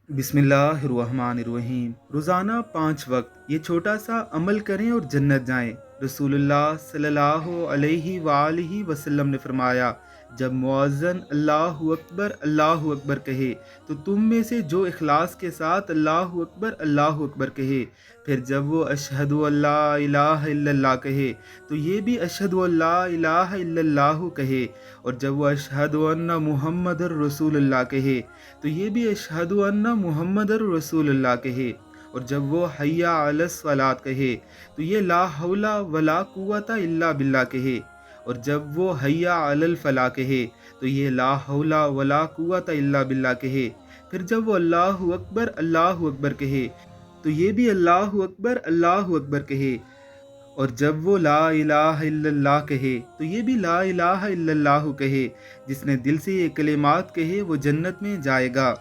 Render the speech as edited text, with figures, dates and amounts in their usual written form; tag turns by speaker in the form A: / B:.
A: بسم اللہ الرحمن الرحیم۔ روزانہ 5 وقت یہ چھوٹا سا عمل کریں اور جنت جائیں۔ رسول اللہ صلی اللہ علیہ وآلہ وسلم نے فرمایا، جب مؤذن اللہ اکبر کہے تو تم میں سے جو اخلاص کے ساتھ اللہ اکبر کہے، پھر جب وہ اشہد اللہ الہ الا اللہ کہے تو یہ بھی اشہد اللہ الہ الا اللہ کہے، اور جب وہ اشہد ان محمد الرسول اللہ کہے تو یہ بھی اشہد ان محمد الرسول اللہ کہے، اور جب وہ حی علی الصلاۃ کہے تو یہ لا حول ولا قوت الا باللہ کہے، اور جب وہ حی علی الفلاح کہے تو یہ لا حول ولا قوت الا باللہ کہے، پھر جب وہ اللہ اکبر کہے تو یہ بھی اللہ اکبر کہے، اور جب وہ لا الہ الا اللہ کہے تو یہ بھی لا الہ الا اللہ کہے۔ جس نے دل سے یہ کلمات کہے وہ جنت میں جائے گا۔